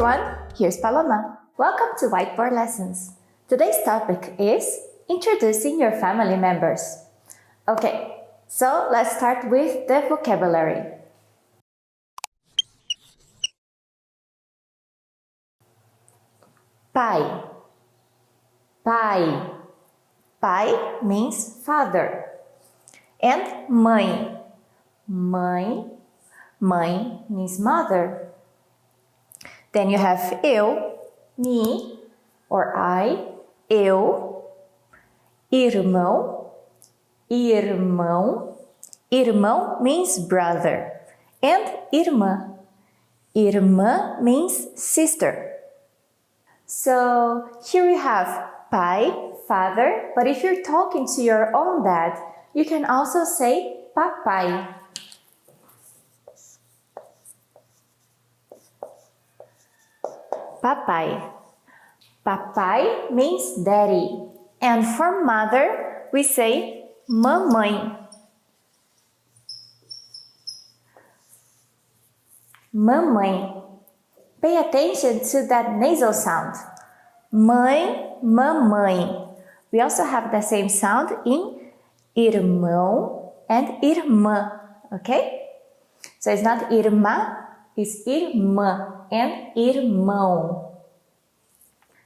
everyone, here's Paloma. Welcome to Whiteboard Lessons. Today's topic is introducing your family members. Okay, so let's start with the vocabulary. Pai. Pai. Pai means father. And mãe. Mãe. Mãe means mother. Then you have eu, me, or I, eu. Irmão. Irmão. Irmão means brother. And irmã. Irmã means sister. So here we have pai, father, but if you're talking to your own dad, you can also say papai. Papai. Papai means daddy. And for mother, we say mamãe. Mamãe. Pay attention to that nasal sound. Mãe, mamãe. We also have the same sound in irmão and irmã, okay? So it's not irmã, it's irmã and irmão.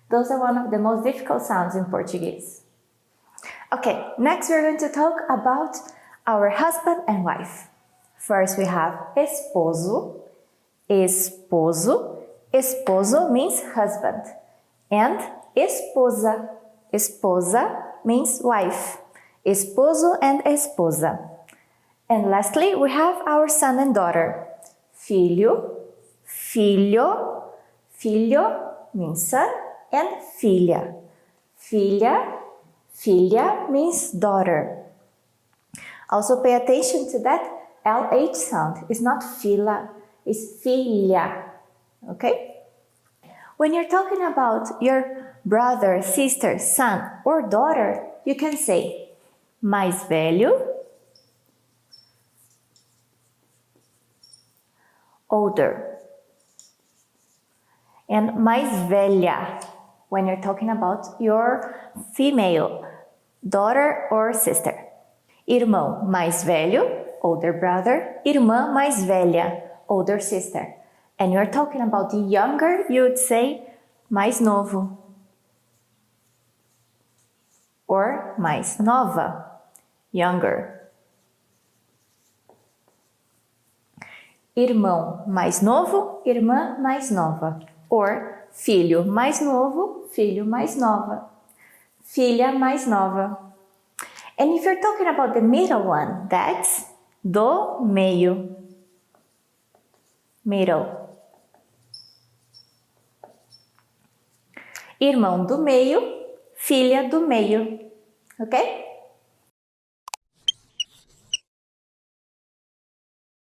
Those are one of the most difficult sounds in Portuguese. Okay, next we're going to talk about our husband and wife. First we have esposo. Esposo. Esposo means husband. And esposa. Esposa means wife. Esposo and esposa. And lastly, we have our son and daughter. Filho. Filho. Filho means son. And filha. Filha. Filha means daughter. Also pay attention to that LH sound. It's not fila, it's filha. Okay? When you're talking about your brother, sister, son, or daughter, you can say mais velho, older, and mais velha when you're talking about your female daughter or sister. Irmão mais velho, older brother. Irmã mais velha, older sister. And you're talking about the younger, you would say mais novo. Or mais nova, younger. Irmão mais novo, irmã mais nova. Or filho mais novo, filho mais nova. Filha mais nova. And if you're talking about the middle one, that's do meio. Middle. Irmão do meio, filha do meio. Okay?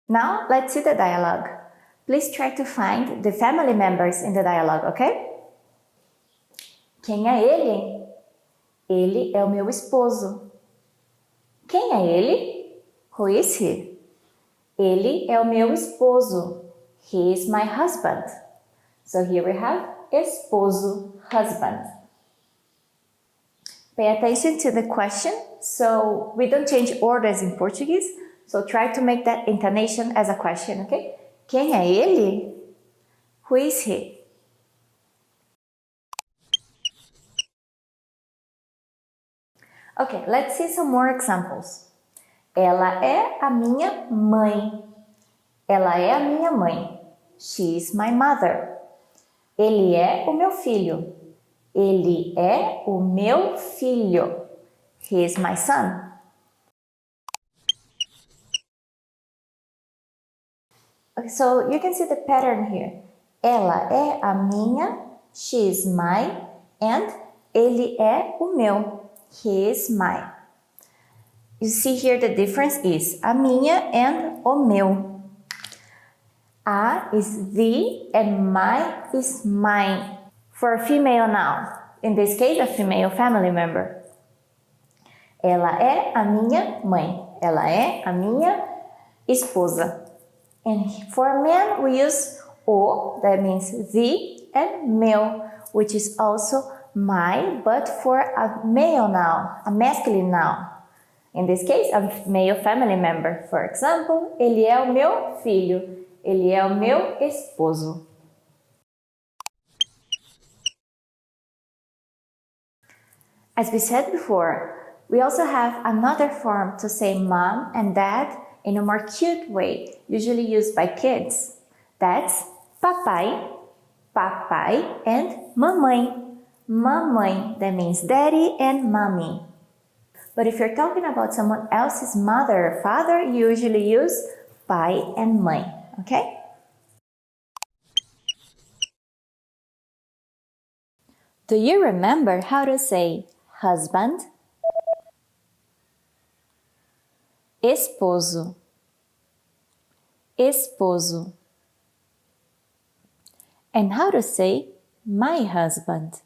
Now, let's see the dialogue. Please try to find the family members in the dialogue, okay? Quem é ele? Ele é o meu esposo. Quem é ele? Who is he? Ele é o meu esposo. He is my husband. So here we have esposo, husband. Pay attention to the question. So we don't change orders in Portuguese. So try to make that intonation as a question, okay? Quem é ele? Who is he? Okay, let's see some more examples. Ela é a minha mãe. Ela é a minha mãe. She is my mother. Ele é o meu filho. Ele é o meu filho. He is my son. Okay, so you can see the pattern here. Ela é a minha, she is my, and ele é o meu, he is my. You see here the difference is a minha and o meu. A is the and my is mine. For a female noun, in this case a female family member. Ela é a minha mãe. Ela é a minha esposa. And for men we use o, that means the, and meu, which is also my, but for a male noun, a masculine noun. In this case, a male family member. For example, ele é o meu filho, ele é o meu esposo. As we said before, we also have another form to say mom and dad in a more cute way, usually used by kids. That's papai, papai, and mamãe. Mamãe, that means daddy and mommy. But if you're talking about someone else's mother or father, you usually use pai and mãe, okay? Do you remember how to say husband, esposo, esposo, and how to say my husband?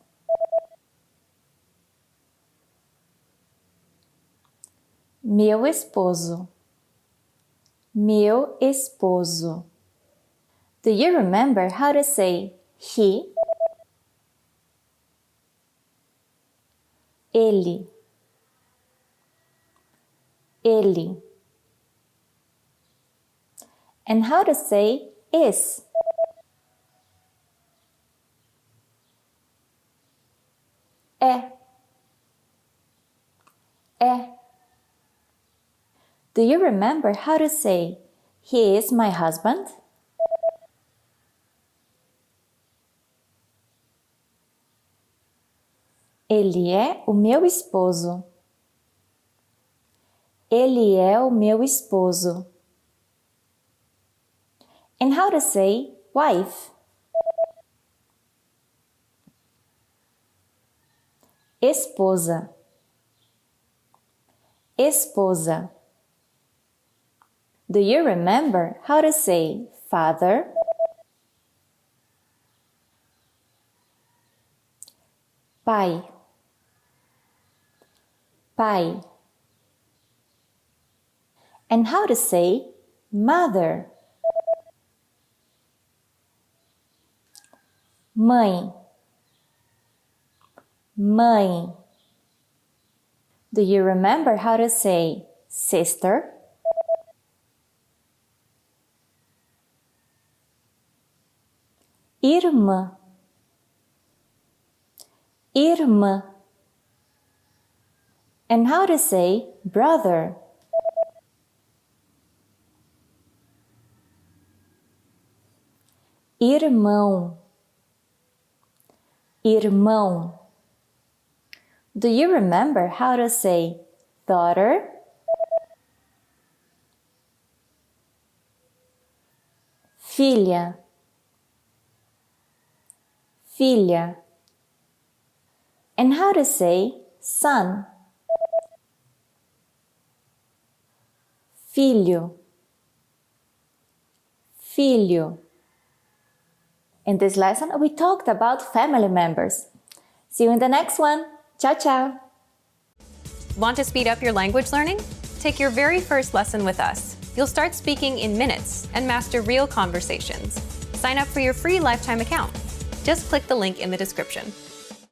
Meu esposo, meu esposo. Do you remember how to say he, ele, ele, and how to say is? É, é. Do you remember how to say he is my husband? Ele é o meu esposo. Ele é o meu esposo. And how to say wife? Esposa. Esposa. Do you remember how to say father? Pai. Pai. And how to say mother? Mãe. Mãe. Do you remember how to say sister? Irmã. Irmã. And how to say brother? Irmão. Irmão. Do you remember how to say daughter? Filha. Filha. And how to say son? Filho. Filho. In this lesson, we talked about family members. See you in the next one. Ciao, ciao. Want to speed up your language learning? Take your very first lesson with us. You'll start speaking in minutes and master real conversations. Sign up for your free lifetime account. Just click the link in the description.